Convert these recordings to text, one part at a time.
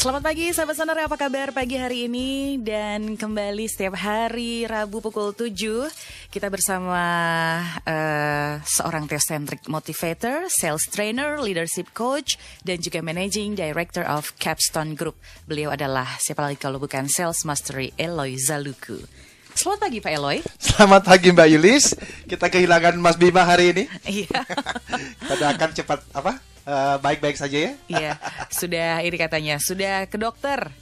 Selamat pagi sahabat Sonora, apa kabar pagi hari ini? Dan kembali setiap hari Rabu pukul 7 kita bersama seorang theocentric motivator, sales trainer, leadership coach, dan juga managing director of Capstone Group. Beliau adalah siapa lagi kalau bukan sales mastery Eloy Zaluku. Selamat pagi Pak Eloy. Selamat pagi Mbak Yulis. Kita kehilangan Mas Bima hari ini. Iya. Kita akan cepat baik-baik saja ya. Iya. Sudah ini katanya sudah ke dokter.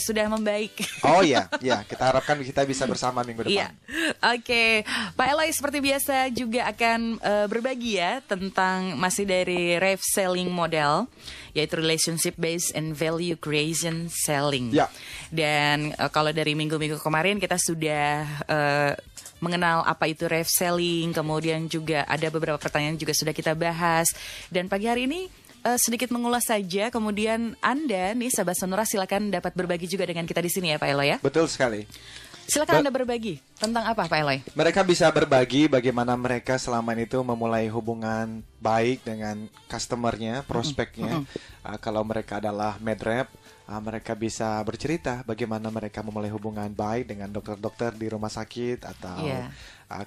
Sudah membaik. Oh iya, kita harapkan kita bisa bersama minggu depan. Iya. Oke, Pak Eloy seperti biasa juga akan berbagi ya tentang masih dari Rave Selling Model, yaitu Relationship Based and Value Creation Selling. Ya. Dan kalau dari minggu-minggu kemarin kita sudah mengenal apa itu Rave Selling, kemudian juga ada beberapa pertanyaan juga sudah kita bahas. Dan pagi hari ini sedikit mengulas saja, kemudian Anda nih sahabat Sonora silakan dapat berbagi juga dengan kita di sini ya Pak Eloy ya. Betul sekali. Silakan Anda berbagi tentang apa Pak Eloy? Mereka bisa berbagi bagaimana mereka selama itu memulai hubungan baik dengan customernya, prospeknya. Kalau mereka adalah medrep, mereka bisa bercerita bagaimana mereka memulai hubungan baik dengan dokter-dokter di rumah sakit atau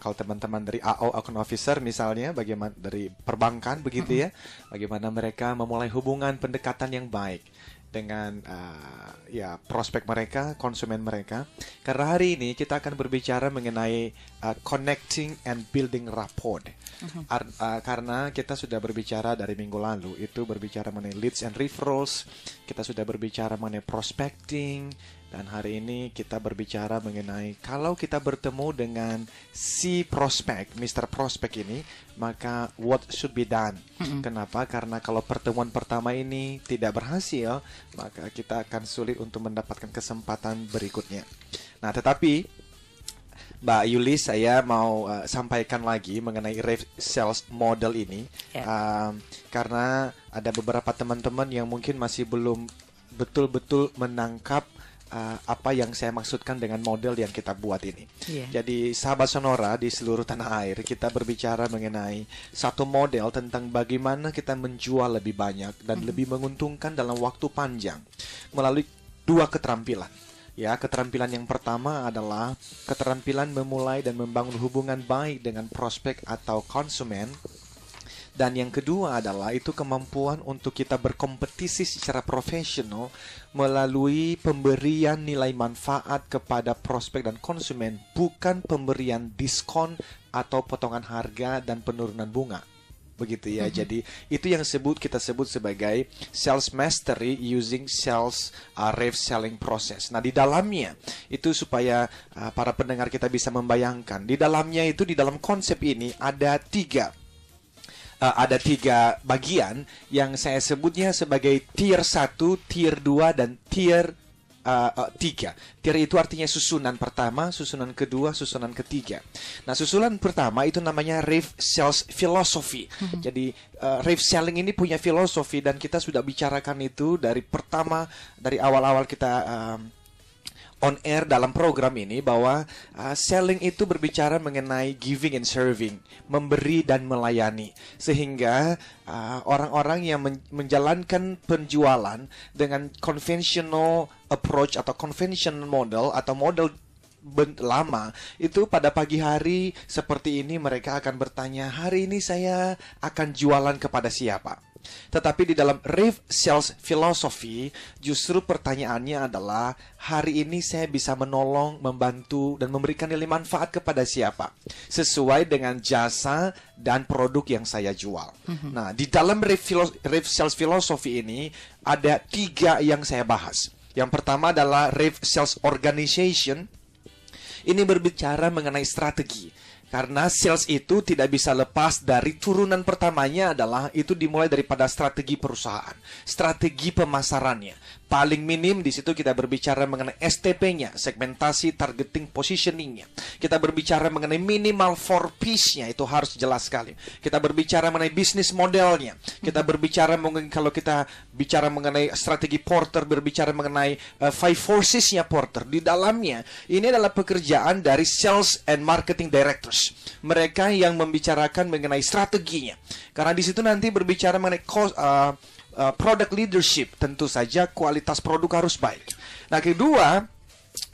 kalau teman-teman dari AO account officer misalnya, bagaimana dari perbankan begitu ya, bagaimana mereka memulai hubungan pendekatan yang baik dengan prospek mereka, konsumen mereka. Karena hari ini kita akan berbicara mengenai connecting and building rapport. Karena kita sudah berbicara dari minggu lalu, itu berbicara mengenai leads and referrals, kita sudah berbicara mengenai prospecting, dan hari ini kita berbicara mengenai kalau kita bertemu dengan si prospek, Mr. Prospek ini, maka what should be done. Kenapa? Karena kalau pertemuan pertama ini tidak berhasil, maka kita akan sulit untuk mendapatkan kesempatan berikutnya. Nah, tetapi Mbak Yulis, saya mau sampaikan lagi mengenai Rave Sales Model ini, karena ada beberapa teman-teman yang mungkin masih belum betul-betul menangkap apa yang saya maksudkan dengan model yang kita buat ini. Jadi sahabat Sonora di seluruh tanah air, kita berbicara mengenai satu model tentang bagaimana kita menjual lebih banyak dan lebih menguntungkan dalam waktu panjang melalui dua keterampilan. Ya, keterampilan yang pertama adalah keterampilan memulai dan membangun hubungan baik dengan prospek atau konsumen. Dan yang kedua adalah itu kemampuan untuk kita berkompetisi secara profesional melalui pemberian nilai manfaat kepada prospek dan konsumen, bukan pemberian diskon atau potongan harga dan penurunan bunga. Begitu ya. Jadi itu yang kita sebut sebagai sales mastery using sales rave selling process. Nah, di dalamnya itu supaya para pendengar kita bisa membayangkan, di dalamnya itu di dalam konsep ini ada tiga bagian yang saya sebutnya sebagai tier 1, tier 2, dan tier 3. Tier itu artinya susunan pertama, susunan kedua, susunan ketiga. Nah, susunan pertama itu namanya Rave Sales Philosophy. Jadi Rave Selling ini punya filosofi dan kita sudah bicarakan itu dari awal-awal kita on air dalam program ini, bahwa selling itu berbicara mengenai giving and serving, memberi dan melayani, sehingga orang-orang yang menjalankan penjualan dengan conventional approach atau conventional model atau model lama itu pada pagi hari seperti ini mereka akan bertanya, hari ini saya akan jualan kepada siapa? Tetapi di dalam Rave Sales Philosophy justru pertanyaannya adalah, hari ini saya bisa menolong, membantu, dan memberikan nilai manfaat kepada siapa? Sesuai dengan jasa dan produk yang saya jual. Nah, di dalam Rave Sales Philosophy ini ada 3 yang saya bahas. Yang pertama adalah Rave Sales Organization. Ini berbicara mengenai strategi. Karena sales itu tidak bisa lepas dari turunan pertamanya adalah itu dimulai daripada strategi perusahaan, strategi pemasarannya. Paling minim di situ kita berbicara mengenai STP-nya, segmentasi, targeting, positioning-nya. Kita berbicara mengenai minimal 4 P's-nya, itu harus jelas sekali. Kita berbicara mengenai bisnis modelnya. Kita berbicara kalau kita bicara mengenai strategi Porter, berbicara mengenai 5 forces-nya Porter. Di dalamnya, ini adalah pekerjaan dari sales and marketing directors. Mereka yang membicarakan mengenai strateginya. Karena di situ nanti berbicara mengenai product leadership, tentu saja kualitas produk harus baik. Nah, kedua,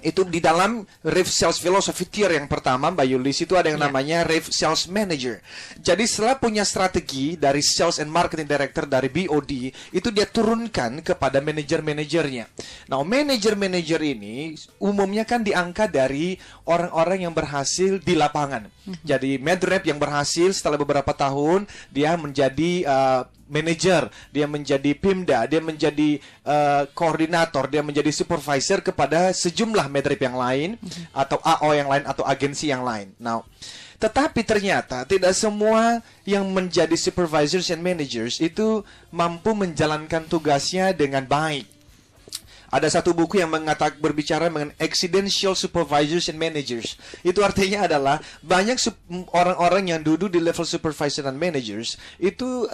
itu di dalam Rev Sales Philosophy tier yang pertama, Mbak Yulis, itu ada yang namanya Rev Sales Manager. Jadi setelah punya strategi dari Sales and Marketing Director dari BOD, itu dia turunkan kepada manajer-manajernya. Nah, manajer-manajer ini umumnya kan diangkat dari orang-orang yang berhasil di lapangan. Jadi MedRep yang berhasil setelah beberapa tahun, dia menjadi manager, dia menjadi Pimda, dia menjadi koordinator, dia menjadi supervisor kepada sejumlah medrep yang lain, atau AO yang lain, atau agensi yang lain. Nah, tetapi ternyata tidak semua yang menjadi supervisors and managers itu mampu menjalankan tugasnya dengan baik. Ada satu buku yang berbicara mengenai accidental supervisors and managers. Itu artinya adalah banyak orang-orang yang duduk di level supervisor dan managers itu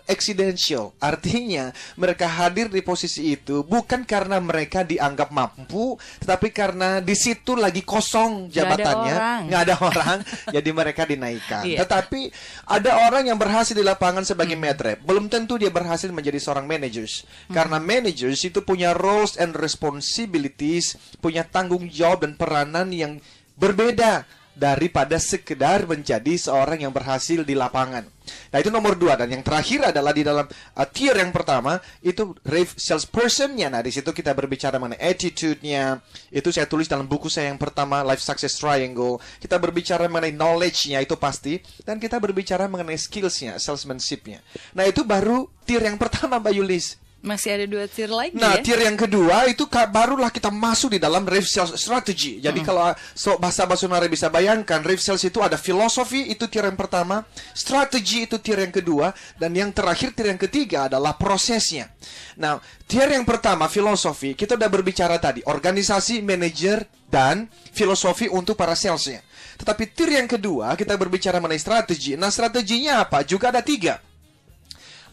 accidental. Artinya mereka hadir di posisi itu bukan karena mereka dianggap mampu, tetapi karena di situ lagi kosong jabatannya, nggak ada orang, jadi mereka dinaikkan. Tetapi ada orang yang berhasil di lapangan sebagai medrep, belum tentu dia berhasil menjadi seorang managers. Karena managers itu punya roles and responsibilities, punya tanggung jawab dan peranan yang berbeda daripada sekedar menjadi seorang yang berhasil di lapangan. Nah, itu nomor 2. Dan yang terakhir adalah di dalam tier yang pertama, itu Rev Salesperson-nya. Nah, di situ kita berbicara mengenai attitude-nya. Itu saya tulis dalam buku saya yang pertama, Life Success Triangle. Kita berbicara mengenai knowledge-nya, itu pasti. Dan kita berbicara mengenai skills-nya, salesmanship-nya. Nah, itu baru tier yang pertama, Mbak Yulis. Masih ada 2 tier lagi. Nah, tier yang kedua itu barulah kita masuk di dalam Rev Sales Strategy. Jadi kalau bahasa Basunare bisa bayangkan, Rev Sales itu ada filosofi, itu tier yang pertama, strategi itu tier yang kedua, dan yang terakhir tier yang ketiga adalah prosesnya. Nah, tier yang pertama filosofi, kita udah berbicara tadi, organisasi, manajer, dan filosofi untuk para salesnya. Tetapi tier yang kedua kita berbicara mengenai strategi. Nah, strateginya apa? Juga ada 3.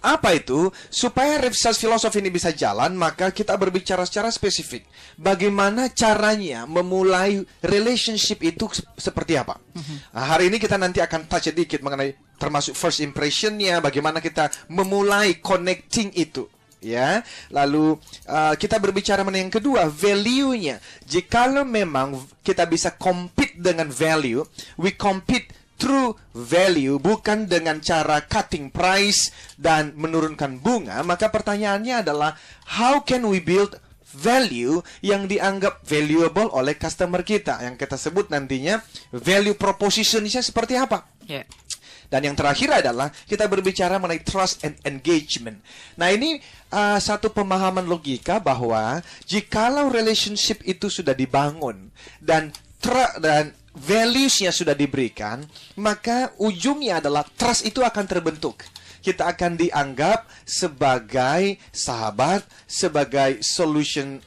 Apa itu? Supaya Rev Sales Philosophy ini bisa jalan, maka kita berbicara secara spesifik. Bagaimana caranya memulai relationship itu seperti apa? Nah, hari ini kita nanti akan touch sedikit mengenai termasuk first impression-nya, bagaimana kita memulai connecting itu. Ya, lalu kita berbicara mengenai yang kedua, value-nya. Jikalau memang kita bisa compete dengan value, we compete through value, bukan dengan cara cutting price dan menurunkan bunga, maka pertanyaannya adalah how can we build value yang dianggap valuable oleh customer kita, yang kita sebut nantinya value proposition-nya seperti apa. Dan yang terakhir adalah kita berbicara mengenai trust and engagement. Nah, ini satu pemahaman logika bahwa jikalau relationship itu sudah dibangun dan values-nya sudah diberikan, maka ujungnya adalah trust itu akan terbentuk. Kita akan dianggap sebagai sahabat, sebagai solution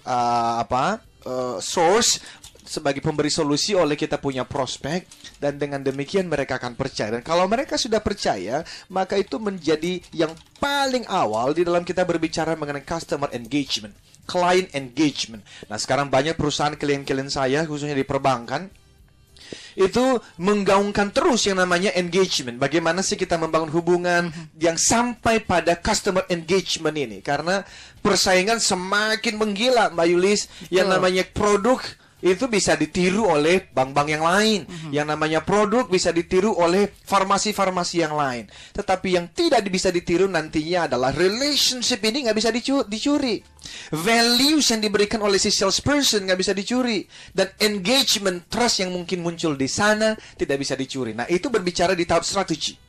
source, sebagai pemberi solusi oleh kita punya prospek, dan dengan demikian mereka akan percaya. Dan kalau mereka sudah percaya, maka itu menjadi yang paling awal di dalam kita berbicara mengenai customer engagement, client engagement. Nah, sekarang banyak perusahaan klien-klien saya, khususnya di perbankan, itu menggaungkan terus yang namanya engagement. Bagaimana sih kita membangun hubungan yang sampai pada customer engagement ini? Karena persaingan semakin menggila, Mbak Yulis. Yang namanya produk itu bisa ditiru oleh bank-bank yang lain. Yang namanya produk bisa ditiru oleh farmasi-farmasi yang lain. Tetapi yang tidak bisa ditiru nantinya adalah relationship ini nggak bisa dicuri. Values yang diberikan oleh si salesperson nggak bisa dicuri. Dan engagement, trust yang mungkin muncul di sana tidak bisa dicuri. Nah, itu berbicara di tahap strategi.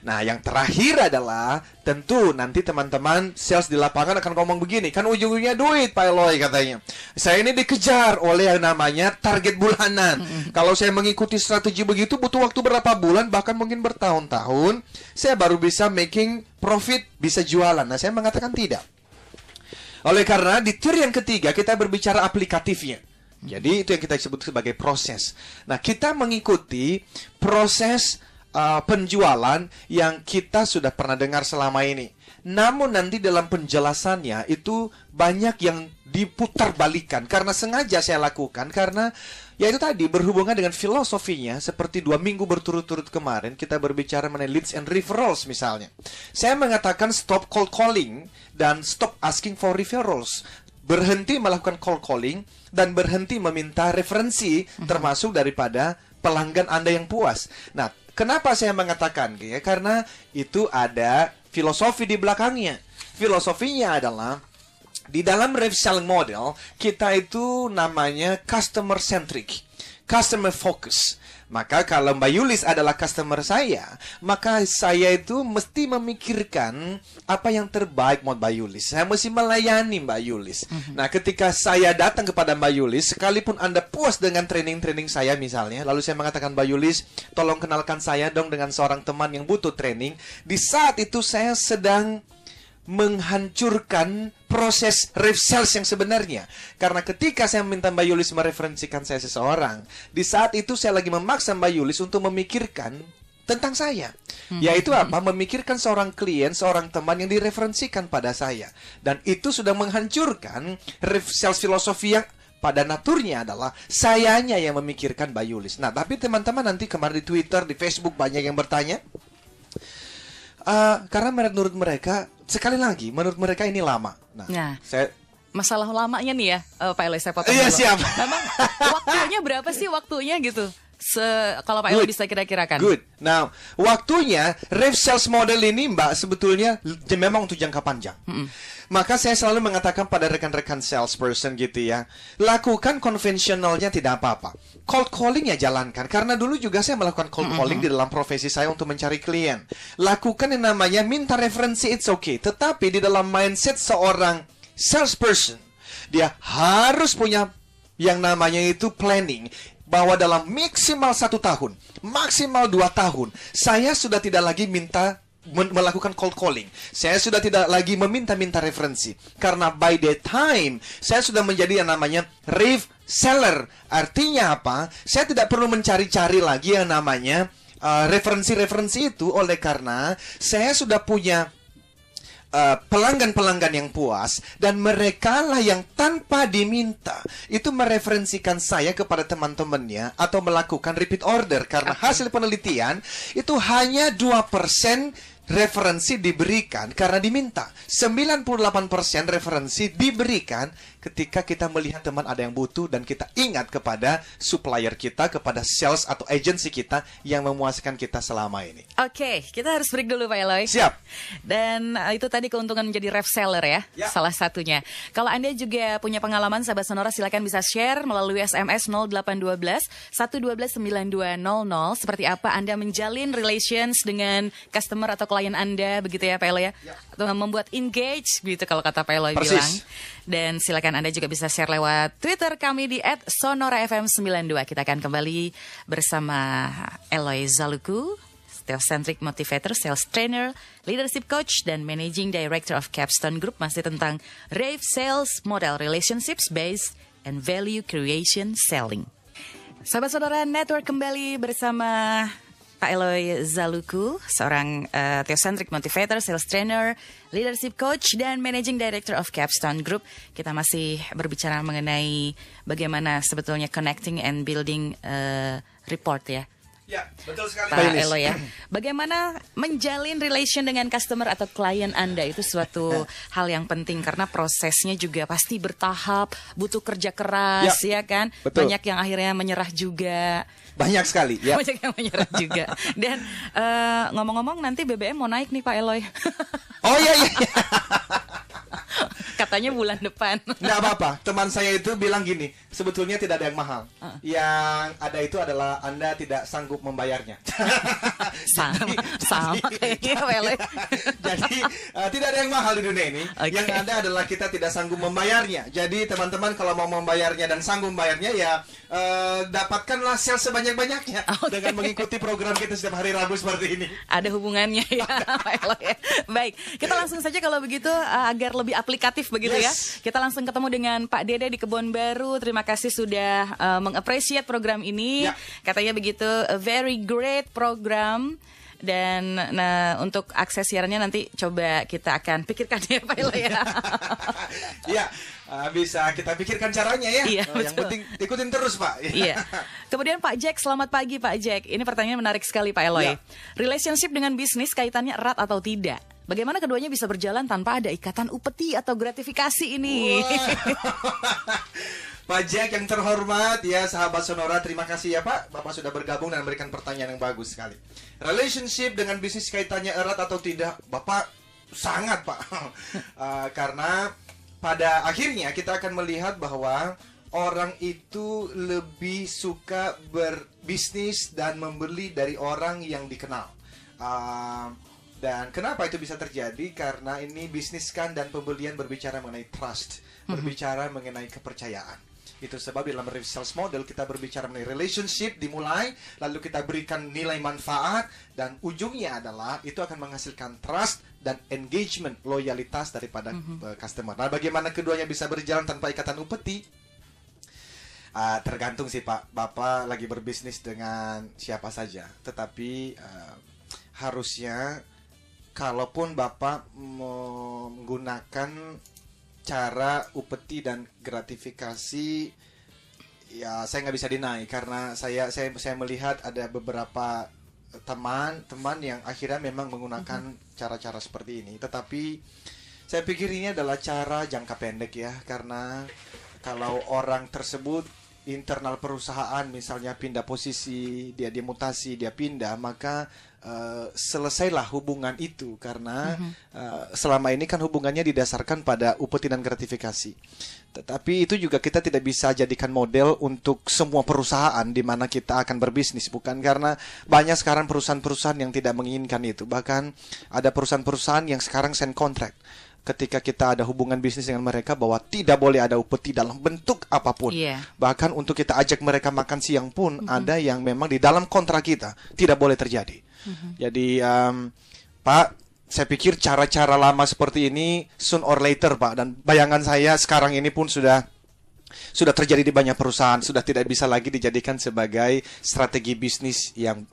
Nah, yang terakhir adalah tentu nanti teman-teman sales di lapangan akan ngomong begini, kan ujung-ujungnya duit, Pak Eloy katanya. Saya ini dikejar oleh yang namanya target bulanan. Kalau saya mengikuti strategi begitu butuh waktu berapa bulan, bahkan mungkin bertahun-tahun, saya baru bisa making profit, bisa jualan. Nah, saya mengatakan tidak. Oleh karena di tier yang ketiga kita berbicara aplikatifnya. Jadi itu yang kita sebut sebagai proses. Nah, kita mengikuti proses penjualan yang kita sudah pernah dengar selama ini. Namun nanti dalam penjelasannya itu banyak yang diputar balikan. Karena sengaja saya lakukan, karena Ya itu tadi berhubungan dengan filosofinya. Seperti 2 minggu berturut-turut kemarin kita berbicara mengenai leads and referrals misalnya. Saya mengatakan stop cold calling dan stop asking for referrals. Berhenti melakukan cold calling dan berhenti meminta referensi termasuk daripada pelanggan Anda yang puas. Nah, kenapa saya mengatakan ya? Karena itu ada filosofi di belakangnya. Filosofinya adalah di dalam rev selling model, kita itu namanya customer centric, customer focus. Maka kalau Mbak Yulis adalah customer saya, maka saya itu mesti memikirkan apa yang terbaik buat Mbak Yulis. Saya mesti melayani Mbak Yulis. Nah, ketika saya datang kepada Mbak Yulis, sekalipun Anda puas dengan training-training saya misalnya, lalu saya mengatakan, Mbak Yulis, tolong kenalkan saya dong dengan seorang teman yang butuh training. Di saat itu saya sedang menghancurkan proses rev sales yang sebenarnya. Karena ketika saya meminta Mbak Yulis mereferensikan saya seseorang, di saat itu saya lagi memaksa Mbak Yulis untuk memikirkan tentang saya. Yaitu apa? Memikirkan seorang klien, seorang teman yang direferensikan pada saya. Dan itu sudah menghancurkan rev sales filosofi yang pada naturnya adalah sayanya yang memikirkan Mbak Yulis. Nah, tapi teman-teman nanti kemarin di Twitter, di Facebook banyak yang bertanya, karena menurut mereka, sekali lagi, menurut mereka ini lama. Nah, saya masalah lamanya nih ya, Pak Eloy, saya potong iya, dulu. siap. Memang waktunya berapa sih waktunya gitu? Kalau Pak Eloy bisa kira-kirakan. Good. Now, waktunya rev sales model ini Mbak sebetulnya memang untuk jangka panjang. Maka saya selalu mengatakan pada rekan-rekan salesperson gitu ya, lakukan konvensionalnya tidak apa-apa. Cold calling ya jalankan. Karena dulu juga saya melakukan cold calling di dalam profesi saya untuk mencari klien. Lakukan yang namanya minta referensi, it's okay. Tetapi di dalam mindset seorang salesperson, dia harus punya yang namanya itu planning. Bahwa dalam maksimal 1 tahun, maksimal 2 tahun, saya sudah tidak lagi melakukan cold calling. Saya sudah tidak lagi meminta-minta referensi. Karena by that time, saya sudah menjadi yang namanya rev seller. Artinya apa? Saya tidak perlu mencari-cari lagi yang namanya referensi-referensi itu. Oleh karena saya sudah punya pelanggan-pelanggan yang puas, dan mereka lah yang tanpa diminta itu mereferensikan saya kepada teman-temannya atau melakukan repeat order. Karena hasil penelitian itu hanya 2% referensi diberikan karena diminta. 98% referensi diberikan ketika kita melihat teman ada yang butuh dan kita ingat kepada supplier kita, kepada sales atau agency kita yang memuaskan kita selama ini. Oke, kita harus break dulu Pak Eloy. Siap. Dan itu tadi keuntungan menjadi rev seller ya, salah satunya. Kalau Anda juga punya pengalaman sahabat Sonora, silakan bisa share melalui SMS 0812 112 9200. Seperti apa Anda menjalin relations dengan customer atau klien Anda, begitu ya Pak Eloy ya? Atau membuat engage, gitu kalau kata Pak Eloy bilang. Dan silakan Anda juga bisa share lewat Twitter kami di @sonorafm92. Kita akan kembali bersama Eloy Zaluku, Theocentric Motivator, Sales Trainer, Leadership Coach, dan Managing Director of Capstone Group. Masih tentang Rev Sales Model, Relationships Based and Value Creation Selling. Sahabat Sonora Network kembali bersama Pak Eloy Zaluku, seorang Theocentric Motivator, Sales Trainer, Leadership Coach, dan Managing Director of Capstone Group. Kita masih berbicara mengenai bagaimana sebetulnya connecting and building report ya. Ya, betul sekali Pak Eloy ya. Bagaimana menjalin relation dengan customer atau klien Anda itu suatu hal yang penting karena prosesnya juga pasti bertahap, butuh kerja keras ya kan. Betul. Banyak yang akhirnya menyerah juga. Banyak sekali ya. Banyak yang menyerah juga. Dan ngomong-ngomong nanti BBM mau naik nih Pak Eloy. Oh iya. Katanya bulan depan. Nggak apa-apa. Teman saya itu bilang gini, sebetulnya tidak ada yang mahal. Yang ada itu adalah Anda tidak sanggup membayarnya. Sama kayaknya Pak Eloy. Jadi tidak ada yang mahal di dunia ini. Yang ada adalah kita tidak sanggup membayarnya. Jadi teman-teman kalau mau membayarnya dan sanggup membayarnya ya dapatkanlah sales sebanyak-banyaknya dengan mengikuti program kita setiap hari Rabu seperti ini. Ada hubungannya ya Pak Eloy ya. Baik, kita langsung saja kalau begitu agar lebih aplikatif begitu ya. Kita langsung ketemu dengan Pak Dede di Kebon Baru. Terima kasih sudah mengapresiasi program ini. Katanya begitu, a very great program. Dan nah untuk akses siarannya nanti coba kita akan pikirkan ya Pak Eloy ya. Iya, bisa kita pikirkan caranya ya. Iya, Yang penting ikutin terus Pak. Iya. Kemudian Pak Jack, selamat pagi Pak Jack. Ini pertanyaan menarik sekali Pak Eloy. Iya. Relationship dengan bisnis kaitannya erat atau tidak? Bagaimana keduanya bisa berjalan tanpa ada ikatan upeti atau gratifikasi ini? Pak Jack yang terhormat ya, sahabat Sonora, terima kasih ya Pak. Bapak sudah bergabung dan memberikan pertanyaan yang bagus sekali. Relationship dengan bisnis kaitannya erat atau tidak? Bapak sangat Pak. Karena pada akhirnya kita akan melihat bahwa orang itu lebih suka berbisnis dan membeli dari orang yang dikenal. Dan kenapa itu bisa terjadi? Karena ini bisnis kan dan pembelian berbicara mengenai trust, berbicara mengenai kepercayaan. Itu sebab dalam sales model kita berbicara mengenai relationship dimulai, lalu kita berikan nilai manfaat, dan ujungnya adalah itu akan menghasilkan trust dan engagement, loyalitas daripada customer. Nah, bagaimana keduanya bisa berjalan tanpa ikatan upeti? Tergantung sih Pak, Bapak lagi berbisnis dengan siapa saja. Tetapi harusnya kalaupun Bapak menggunakan cara upeti dan gratifikasi, ya saya nggak bisa deny karena saya melihat ada beberapa teman yang akhirnya memang menggunakan cara-cara seperti ini. Tetapi saya pikir ini adalah cara jangka pendek ya, karena kalau orang tersebut internal perusahaan misalnya pindah posisi, dia dimutasi, dia pindah, maka selesailah hubungan itu karena selama ini kan hubungannya didasarkan pada upeti dan gratifikasi. Tetapi itu juga kita tidak bisa jadikan model untuk semua perusahaan di mana kita akan berbisnis, bukan, karena banyak sekarang perusahaan-perusahaan yang tidak menginginkan itu. Bahkan ada perusahaan-perusahaan yang sekarang sign contract ketika kita ada hubungan bisnis dengan mereka bahwa tidak boleh ada upeti dalam bentuk apapun. Bahkan untuk kita ajak mereka makan siang pun ada yang memang di dalam kontrak kita tidak boleh terjadi. Jadi Pak, saya pikir cara-cara lama seperti ini soon or later Pak, dan bayangan saya sekarang ini pun sudah terjadi di banyak perusahaan, sudah tidak bisa lagi dijadikan sebagai strategi bisnis yang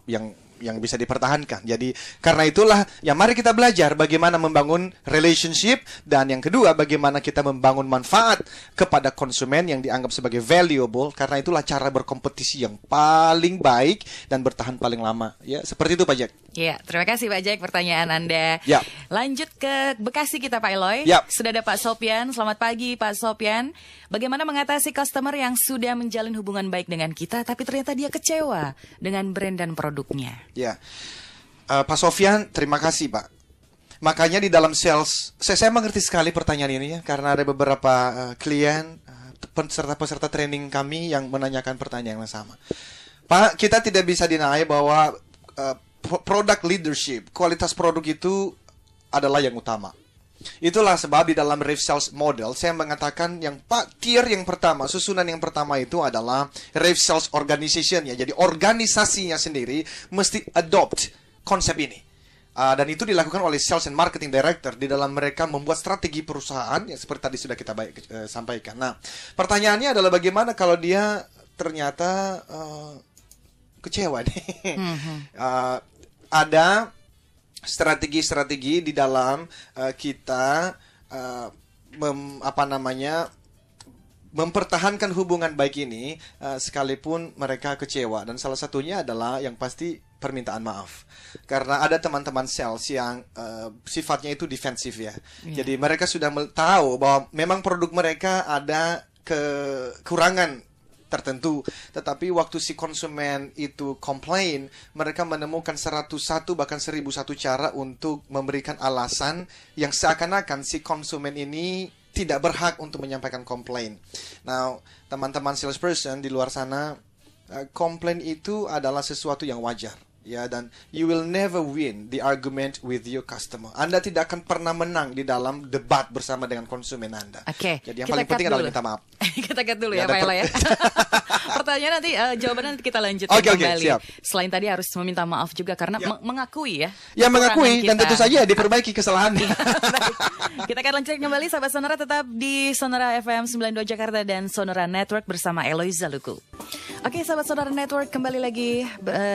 bisa dipertahankan. Jadi karena itulah ya mari kita belajar bagaimana membangun relationship, dan yang kedua bagaimana kita membangun manfaat kepada konsumen yang dianggap sebagai valuable, karena itulah cara berkompetisi yang paling baik dan bertahan paling lama. Ya, seperti itu Pak Jack. Ya, terima kasih Pak Jack pertanyaan Anda. Ya. Lanjut ke Bekasi kita Pak Eloy. Ya. Sudah ada Pak Sopyan. Selamat pagi Pak Sopyan. Bagaimana mengatasi customer yang sudah menjalin hubungan baik dengan kita tapi ternyata dia kecewa dengan brand dan produknya? Ya, Pak Sofyan, terima kasih Pak. Makanya di dalam sales, saya mengerti sekali pertanyaan ini ya, karena ada beberapa klien, peserta training kami yang menanyakan pertanyaan yang sama. Pak, kita tidak bisa deny bahwa product leadership, kualitas produk itu adalah yang utama. Itulah sebab di dalam Rev Sales Model saya mengatakan tier yang pertama, susunan yang pertama itu adalah Rev Sales Organization ya. Jadi organisasinya sendiri mesti adopt konsep ini. Dan itu dilakukan oleh Sales and Marketing Director di dalam mereka membuat strategi perusahaan ya, seperti tadi sudah kita sampaikan. Nah, pertanyaannya adalah bagaimana kalau dia ternyata kecewa nih. Ada strategi-strategi di dalam kita mempertahankan hubungan baik ini sekalipun mereka kecewa, dan salah satunya adalah yang pasti permintaan maaf. Karena ada teman-teman sales yang sifatnya itu defensif ya. Jadi mereka sudah tahu bahwa memang produk mereka ada kekurangan tertentu, tetapi waktu si konsumen itu komplain, mereka menemukan 101 bahkan 1001 cara untuk memberikan alasan yang seakan-akan si konsumen ini tidak berhak untuk menyampaikan komplain. Nah, teman-teman salesperson di luar sana, komplain itu adalah sesuatu yang wajar. Ya, dan you will never win the argument with your customer. Anda tidak akan pernah menang di dalam debat bersama dengan konsumen Anda. Oke. Jadi yang paling penting adalah minta maaf. Kita cut dulu ya Pak Ela ya. Pertanyaan nanti jawabannya nanti kita lanjutkan kembali. Siap. Selain tadi harus meminta maaf juga karena mengakui ya. Ya, mengakui dan tentu saja diperbaiki kesalahannya. Kita akan lanjutkan kembali sahabat Sonora, tetap di Sonora FM 92 Jakarta dan Sonora Network bersama Eloy Zaluku. Oke, sahabat Sonora Network, kembali lagi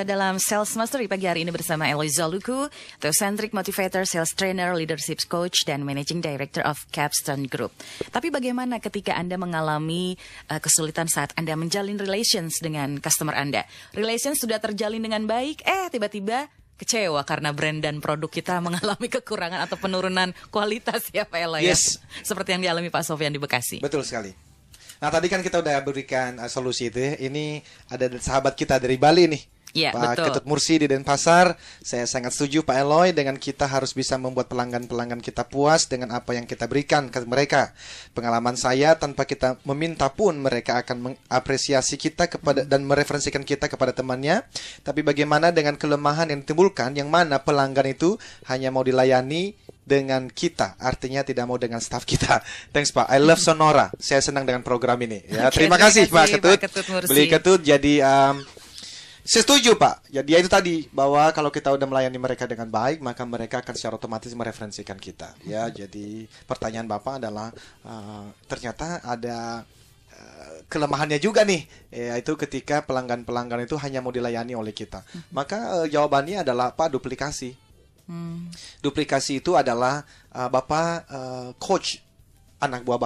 dalam Sales Mastery pagi hari ini bersama Eloy Zaluku, Theocentric Motivator, Sales Trainer, Leadership Coach, dan Managing Director of Capstone Group. Tapi bagaimana ketika Anda mengalami kesulitan saat Anda menjalin relations dengan customer Anda? Relations sudah terjalin dengan baik, tiba-tiba kecewa karena brand dan produk kita mengalami kekurangan atau penurunan kualitas ya Pak Eloy. Yes. Seperti yang dialami Pak Sofyan di Bekasi. Betul sekali. Nah tadi kan kita udah berikan solusi itu ya. Ini ada sahabat kita dari Bali nih, Ya, Pak betul. Ketut Mursi di Denpasar. Saya sangat setuju Pak Eloy dengan kita harus bisa membuat pelanggan-pelanggan kita puas dengan apa yang kita berikan ke mereka. Pengalaman saya, tanpa kita meminta pun mereka akan mengapresiasi kita kepada dan mereferensikan kita kepada temannya. Tapi bagaimana dengan kelemahan yang ditimbulkan, yang mana pelanggan itu hanya mau dilayani dengan kita, artinya tidak mau dengan staff kita. Thanks Pak, I love Sonora. Saya senang dengan program ini. Ya, Oke, terima kasih Pak Ketut. Mursi. Beli Ketut. Jadi saya setuju Pak. Jadi itu tadi bahwa kalau kita udah melayani mereka dengan baik, maka mereka akan secara otomatis mereferensikan kita. Ya, jadi pertanyaan Bapak adalah ternyata ada kelemahannya juga nih, yaitu ketika pelanggan-pelanggan itu hanya mau dilayani oleh kita. Maka jawabannya adalah Pak, duplikasi. Duplikasi itu adalah Bapak coach anak buah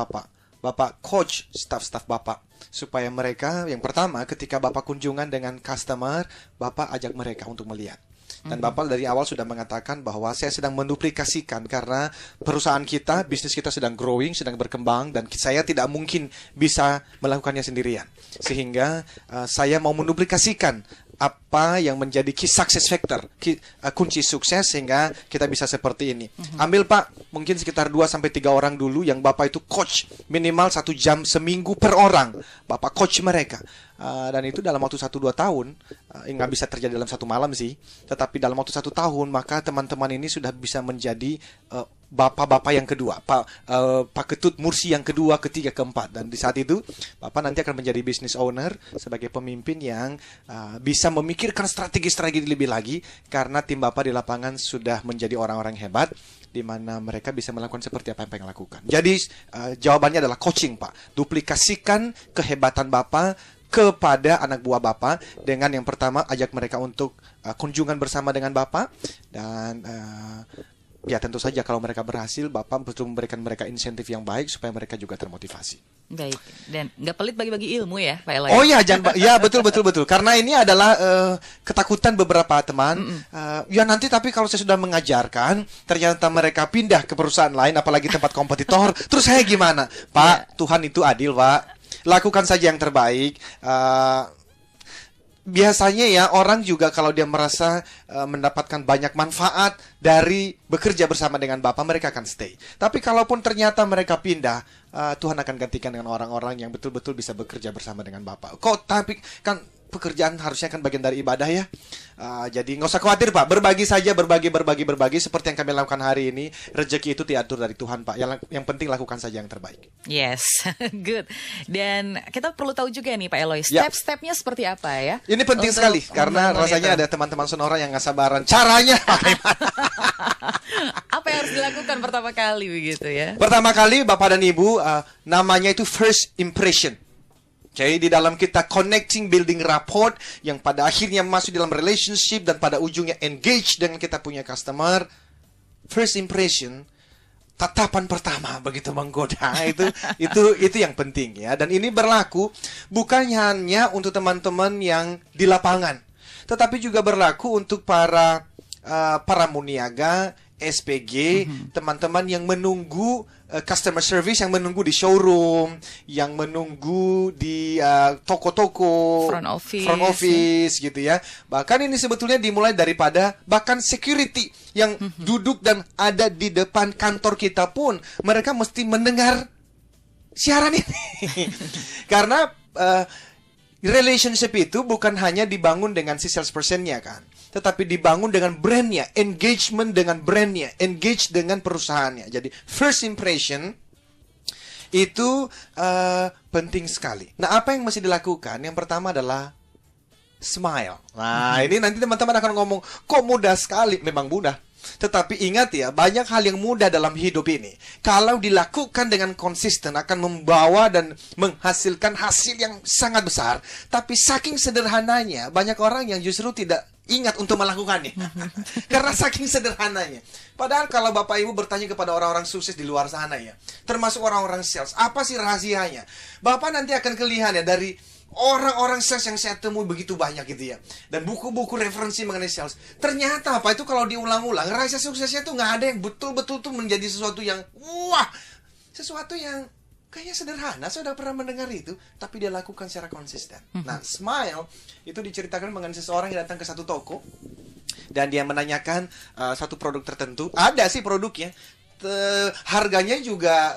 Bapak coach staff-staff Bapak, supaya mereka yang pertama ketika Bapak kunjungan dengan customer, Bapak ajak mereka untuk melihat. Dan Bapak dari awal sudah mengatakan bahwa saya sedang menduplikasikan karena perusahaan kita, bisnis kita sedang growing, sedang berkembang, dan saya tidak mungkin bisa melakukannya sendirian. Sehingga saya mau menduplikasikan apa yang menjadi key success factor, kunci sukses sehingga kita bisa seperti ini. Ambil Pak, mungkin sekitar 2-3 orang dulu yang Bapak itu coach, minimal 1 jam seminggu per orang. Bapak coach mereka. Dan itu dalam waktu 1-2 tahun, nggak bisa terjadi dalam 1 malam sih, tetapi dalam waktu 1 tahun, maka teman-teman ini sudah bisa menjadi bapak-bapak yang kedua, Pak Ketut Mursi yang kedua, ketiga, keempat. Dan di saat itu, Bapak nanti akan menjadi business owner sebagai pemimpin yang bisa memikirkan strategi-strategi lebih lagi, karena tim Bapak di lapangan sudah menjadi orang-orang hebat, di mana mereka bisa melakukan seperti apa yang pengen lakukan. Jadi jawabannya adalah coaching Pak. Duplikasikan kehebatan Bapak kepada anak buah Bapak dengan yang pertama ajak mereka untuk kunjungan bersama dengan Bapak, dan ya tentu saja kalau mereka berhasil, Bapak betul memberikan mereka insentif yang baik supaya mereka juga termotivasi. Baik, dan nggak pelit bagi-bagi ilmu ya Pak Eloy. Oh iya, jangan ya betul. Karena ini adalah ketakutan beberapa teman. Ya nanti tapi kalau saya sudah mengajarkan, ternyata mereka pindah ke perusahaan lain, apalagi tempat kompetitor, terus saya gimana? Pak, Tuhan itu adil Pak. Lakukan saja yang terbaik. Biasanya ya orang juga kalau dia merasa mendapatkan banyak manfaat dari bekerja bersama dengan Bapak, mereka akan stay. Tapi kalaupun ternyata mereka pindah, Tuhan akan gantikan dengan orang-orang yang betul-betul bisa bekerja bersama dengan Bapak. Tapi kan pekerjaan harusnya kan bagian dari ibadah ya. Jadi nggak usah khawatir Pak, berbagi saja, berbagi seperti yang kami lakukan hari ini. Rezeki itu diatur dari Tuhan Pak. Yang penting lakukan saja yang terbaik. Yes, good. Dan kita perlu tahu juga nih Pak Eloy, step-stepnya seperti apa ya? Ini penting sekali karena rasanya ada teman-teman Sonora yang nggak sabaran. Caranya bagaimana? Apa yang harus dilakukan pertama kali begitu ya? Pertama kali Bapak dan Ibu, namanya itu first impression. Jadi di dalam kita connecting, building rapport yang pada akhirnya masuk dalam relationship dan pada ujungnya engage dengan kita punya customer. First impression, tatapan pertama begitu menggoda, itu yang penting ya. Dan ini berlaku bukan hanya untuk teman-teman yang di lapangan, tetapi juga berlaku untuk para muniaga, SPG, teman-teman yang menunggu customer service, yang menunggu di showroom, yang menunggu di toko-toko, front office gitu ya. Bahkan ini sebetulnya dimulai daripada bahkan security yang duduk dan ada di depan kantor kita pun, mereka mesti mendengar siaran ini. Karena relationship itu bukan hanya dibangun dengan si salesperson-nya kan, tetapi dibangun dengan brandnya, engagement dengan brandnya, engage dengan perusahaannya. Jadi first impression itu penting sekali. Nah, apa yang mesti dilakukan? Yang pertama adalah smile. Nah, ini nanti teman-teman akan ngomong, kok mudah sekali? Memang mudah. Tetapi ingat ya, banyak hal yang mudah dalam hidup ini. Kalau dilakukan dengan konsisten akan membawa dan menghasilkan hasil yang sangat besar. Tapi saking sederhananya, banyak orang yang justru tidak ingat untuk melakukannya. Karena saking sederhananya. Padahal kalau Bapak Ibu bertanya kepada orang-orang sukses di luar sana ya, termasuk orang-orang sales, apa sih rahasianya? Bapak nanti akan kelihatan ya dari orang-orang sales yang saya temui begitu banyak gitu ya. Dan buku-buku referensi mengenai sales. Ternyata apa itu kalau diulang-ulang, rahasia suksesnya tuh nggak ada yang betul-betul tuh menjadi sesuatu yang wah, sesuatu yang kayaknya sederhana. Saya udah pernah mendengar itu, tapi dia lakukan secara konsisten. Nah, Smile itu diceritakan mengenai seseorang yang datang ke satu toko dan dia menanyakan satu produk tertentu. Ada sih produknya, harganya juga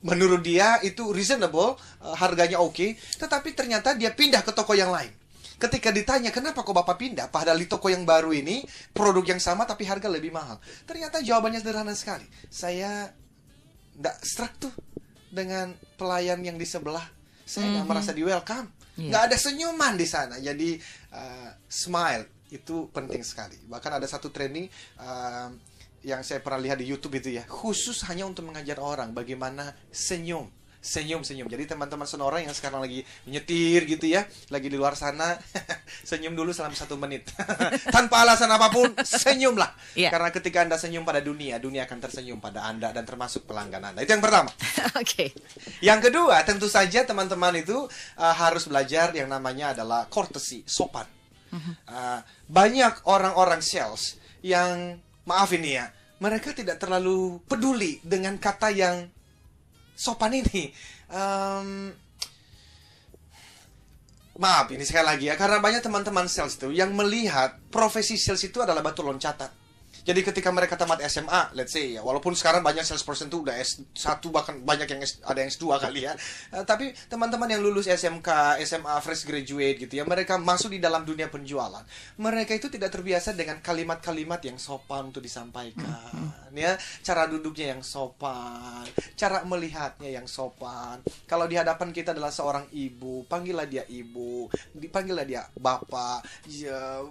menurut dia itu reasonable, harganya oke, tetapi ternyata dia pindah ke toko yang lain. Ketika ditanya, kenapa kok Bapak pindah? Padahal di toko yang baru ini, produk yang sama tapi harga lebih mahal. Ternyata jawabannya sederhana sekali. Saya nggak struck tuh dengan pelayan yang di sebelah. Saya nggak merasa di welcome. Nggak ada senyuman di sana. Jadi, smile itu penting sekali. Bahkan ada satu training yang saya pernah lihat di YouTube itu ya, khusus hanya untuk mengajar orang bagaimana senyum. Jadi teman-teman Sonora yang sekarang lagi nyetir gitu ya, lagi di luar sana, senyum dulu selama 1 menit. Tanpa alasan apapun, senyumlah. Karena ketika Anda senyum pada dunia, dunia akan tersenyum pada Anda dan termasuk pelanggan Anda. Itu yang pertama. Oke. Yang kedua, tentu saja teman-teman itu harus belajar yang namanya adalah courtesy, sopan. Banyak orang-orang sales yang, maaf ini ya, mereka tidak terlalu peduli dengan kata yang sopan ini. Maaf ini sekali lagi ya, karena banyak teman-teman sales itu yang melihat profesi sales itu adalah batu loncatan. Jadi ketika mereka tamat SMA, let's say ya, walaupun sekarang banyak salesperson tuh udah S1, bahkan banyak yang ada yang S2 kali ya. Tapi teman-teman yang lulus SMK, SMA, fresh graduate gitu ya, mereka masuk di dalam dunia penjualan. Mereka itu tidak terbiasa dengan kalimat-kalimat yang sopan untuk disampaikan. Ya, cara duduknya yang sopan, cara melihatnya yang sopan. Kalau di hadapan kita adalah seorang ibu, panggillah dia ibu, dipanggillah dia bapak. Ya,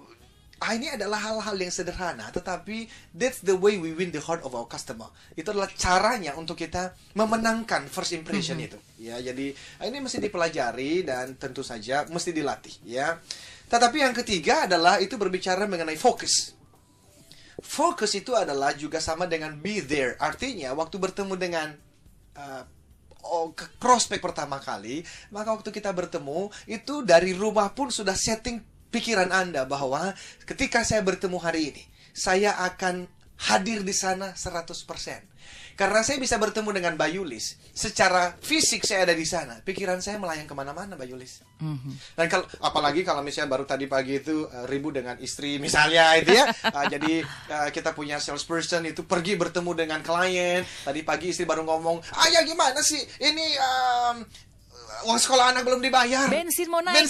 ini adalah hal-hal yang sederhana, tetapi that's the way we win the heart of our customer. Itu adalah caranya untuk kita memenangkan first impression itu. Ya, jadi ini mesti dipelajari dan tentu saja mesti dilatih. Ya, tetapi yang ketiga adalah itu berbicara mengenai fokus. Fokus itu adalah juga sama dengan be there. Artinya waktu bertemu dengan prospek pertama kali, maka waktu kita bertemu itu dari rumah pun sudah setting pikiran Anda bahwa ketika saya bertemu hari ini, saya akan hadir di sana 100%. Karena saya bisa bertemu dengan Mbak Yulis, secara fisik saya ada di sana, pikiran saya melayang kemana-mana, Mbak Yulis. Dan apalagi kalau misalnya baru tadi pagi itu ribut dengan istri misalnya itu ya, jadi kita punya salesperson itu pergi bertemu dengan klien, tadi pagi istri baru ngomong, ayah gimana sih ini uang sekolah anak belum dibayar. Bensin mau naik.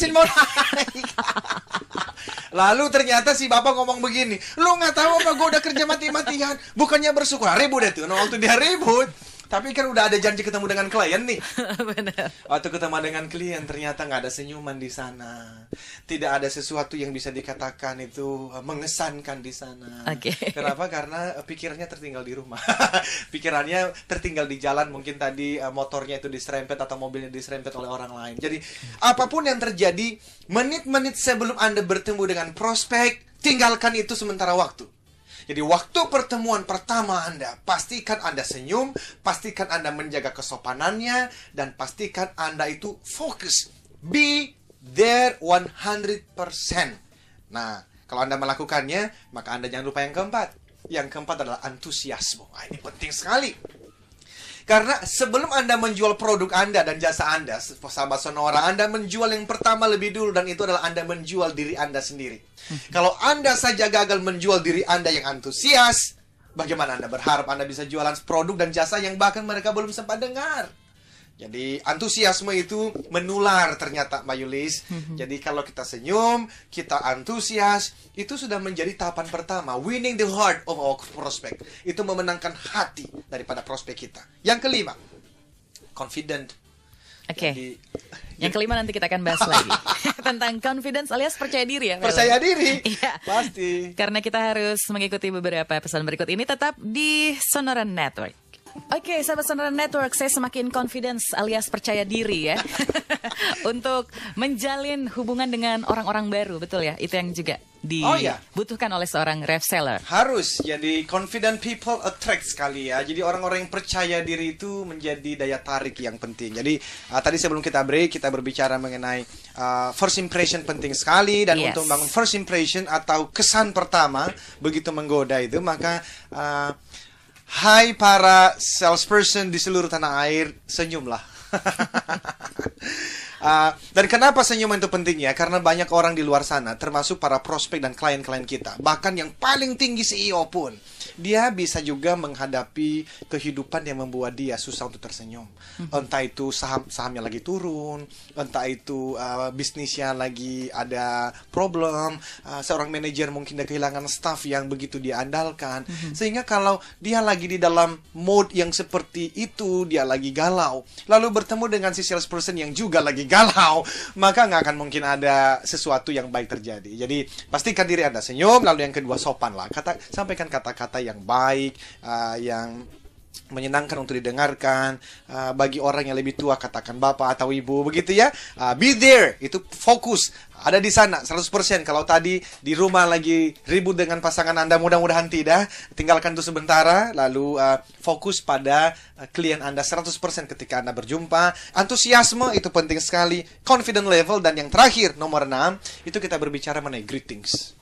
Lalu ternyata si bapak ngomong begini, lu nggak tahu apa gue udah kerja mati-matian, bukannya bersyukur. Ribut deh tuh. Nah, waktu dia ribut, tapi kan udah ada janji ketemu dengan klien nih. Benar. Waktu ketemu dengan klien ternyata nggak ada senyuman di sana, tidak ada sesuatu yang bisa dikatakan itu mengesankan di sana. Kenapa? Karena pikirannya tertinggal di rumah. Pikirannya tertinggal di jalan, mungkin tadi motornya itu diserempet atau mobilnya diserempet oleh orang lain. Jadi apapun yang terjadi, menit-menit sebelum Anda bertemu dengan prospek, tinggalkan itu sementara waktu. Jadi waktu pertemuan pertama Anda, pastikan Anda senyum, pastikan Anda menjaga kesopanannya, dan pastikan Anda itu fokus. Be there 100%. Nah, kalau Anda melakukannya, maka Anda jangan lupa yang keempat. Yang keempat adalah antusiasme. Ini penting sekali. Karena sebelum Anda menjual produk Anda dan jasa Anda, sahabat Sonora, Anda menjual yang pertama lebih dulu, dan itu adalah Anda menjual diri Anda sendiri. Kalau Anda saja gagal menjual diri Anda yang antusias, bagaimana Anda berharap Anda bisa jualan produk dan jasa yang bahkan mereka belum sempat dengar? Jadi antusiasme itu menular ternyata, Mbak Yulis. Jadi kalau kita senyum, kita antusias, itu sudah menjadi tahapan pertama. Winning the heart of our prospect. Itu memenangkan hati daripada prospek kita. Yang kelima, confident. Oke. Jadi, Yang kelima nanti kita akan bahas lagi tentang confidence alias percaya diri ya. percaya diri, Iya. pasti. Karena kita harus mengikuti beberapa pesan berikut ini tetap di Sonora Network. Oke, sahabat Sonora Network, saya semakin confidence alias percaya diri ya untuk menjalin hubungan dengan orang-orang baru, betul ya? Itu yang juga dibutuhkan oleh seorang reseller. Harus, jadi confident people attract sekali ya. Jadi orang-orang yang percaya diri itu menjadi daya tarik yang penting. Jadi tadi sebelum kita break, kita berbicara mengenai first impression penting sekali. Dan untuk membangun first impression atau kesan pertama begitu menggoda itu, maka hai para salesperson di seluruh tanah air, senyumlah. Dan kenapa senyuman itu penting ya? Karena banyak orang di luar sana, termasuk para prospek dan klien-klien kita, bahkan yang paling tinggi CEO pun, dia bisa juga menghadapi kehidupan yang membuat dia susah untuk tersenyum. Entah itu sahamnya lagi turun, entah itu bisnisnya lagi ada problem, seorang manajer mungkin dia kehilangan staff yang begitu dia andalkan. Sehingga kalau dia lagi di dalam mode yang seperti itu, dia lagi galau, lalu bertemu dengan si salesperson yang juga lagi galau, maka nggak akan mungkin ada sesuatu yang baik terjadi. Jadi pastikan diri Anda senyum. Lalu yang kedua, sopan lah. Sampaikan kata-kata yang baik, yang menyenangkan untuk didengarkan. Bagi orang yang lebih tua, katakan bapak atau ibu, begitu ya. Be there, itu fokus, ada di sana 100%. Kalau tadi di rumah lagi ribut dengan pasangan Anda, mudah-mudahan tidak. Tinggalkan itu sementara, lalu fokus pada klien Anda 100% ketika Anda berjumpa. Antusiasme itu penting sekali, confident level, dan yang terakhir, nomor 6, itu kita berbicara mengenai greetings.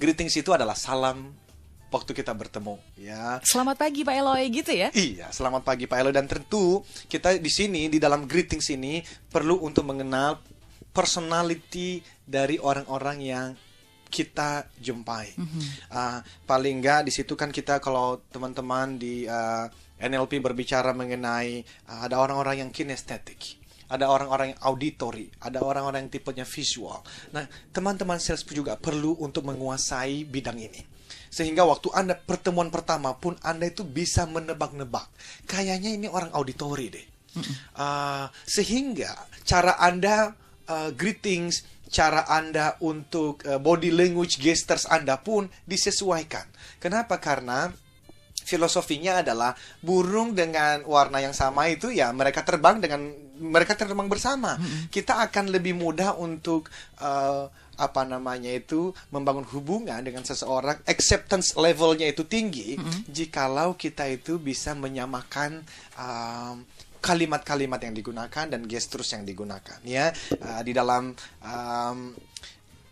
Greetings itu adalah salam waktu kita bertemu, ya. Selamat pagi Pak Eloy, gitu ya? Iya, selamat pagi Pak Eloy. Dan tentu kita di sini, di dalam greetings ini, perlu untuk mengenal personality dari orang-orang yang kita jumpai. Paling nggak di situ kan kita, kalau teman-teman di NLP berbicara mengenai ada orang-orang yang kinestetik, ada orang-orang yang auditory, ada orang-orang yang tipenya visual. Nah, teman-teman sales juga perlu untuk menguasai bidang ini. Sehingga waktu Anda pertemuan pertama pun, Anda itu bisa menebak-nebak, kayaknya ini orang auditory deh. Sehingga cara Anda greetings, cara Anda untuk body language gestures Anda pun disesuaikan. Kenapa? Karena filosofinya adalah burung dengan warna yang sama itu ya mereka terbang bersama. Kita akan lebih mudah untuk membangun hubungan dengan seseorang, acceptance levelnya itu tinggi, jikalau kita itu bisa menyamakan kalimat-kalimat yang digunakan dan gestures yang digunakan, ya. Di dalam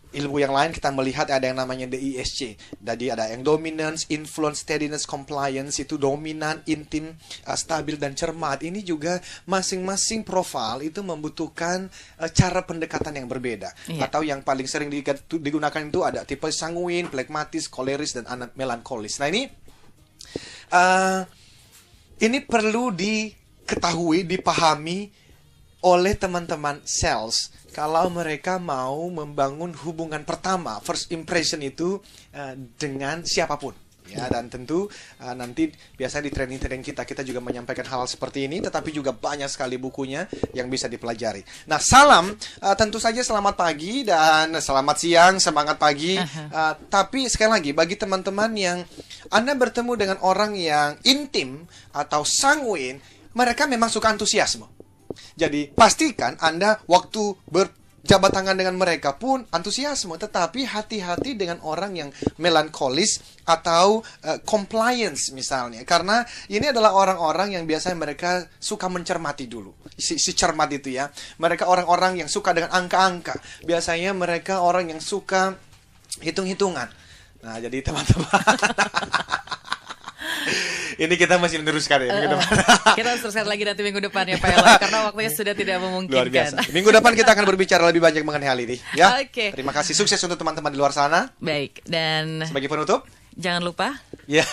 ilmu yang lain kita melihat ada yang namanya DISC. Jadi ada yang dominance, influence, steadiness, compliance. Itu dominan, intim, stabil, dan cermat. Ini juga masing-masing profil itu membutuhkan cara pendekatan yang berbeda. Atau yang paling sering digunakan itu ada tipe sanguin, phlegmatis, koleris, dan melankolis. Nah ini perlu diketahui, dipahami oleh teman-teman sales kalau mereka mau membangun hubungan pertama, first impression itu dengan siapapun. Ya, dan tentu nanti biasanya di training-training kita juga menyampaikan hal seperti ini, tetapi juga banyak sekali bukunya yang bisa dipelajari. Nah, salam, tentu saja selamat pagi dan selamat siang, semangat pagi. Tapi sekali lagi, bagi teman-teman yang Anda bertemu dengan orang yang intim atau sanguin, mereka memang suka antusiasme. Jadi pastikan Anda waktu berjabat tangan dengan mereka pun antusiasme, tetapi hati-hati dengan orang yang melankolis atau compliance misalnya, karena ini adalah orang-orang yang biasanya mereka suka mencermati dulu, si cermat itu ya. Mereka orang-orang yang suka dengan angka-angka, biasanya mereka orang yang suka hitung-hitungan. Nah, jadi teman-teman ini kita masih meneruskan ya minggu depan. Kita harus teruskan lagi nanti minggu depan ya Pak Eloy, karena waktunya sudah tidak memungkinkan. Luar biasa. Minggu depan kita akan berbicara lebih banyak mengenai hal ini, ya. Oke. Terima kasih, sukses untuk teman-teman di luar sana. Baik, dan sebagai penutup, jangan lupa. Ya.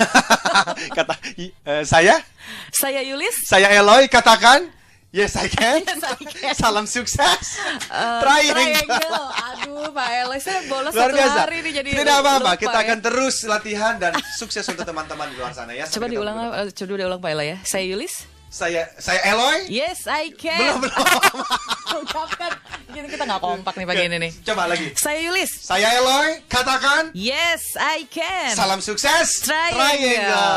Saya Yulis. Saya Eloy, katakan yes I can. Salam sukses. Triangle. Aduh Pak Eloy, saya bolos luar satu biasa. hari nih jadi. Tidak apa-apa, kita ya. akan terus latihan dan sukses untuk teman-teman di luar sana ya. Coba diulang Pak Eloy ya. Saya Yulis. Saya Eloy. Yes, I can. Belum. Ucapkan. Kita nggak kompak nih pagi ini nih. Coba lagi. Saya Yulis. Saya Eloy. Katakan. Yes, I can. Salam sukses. Triangle.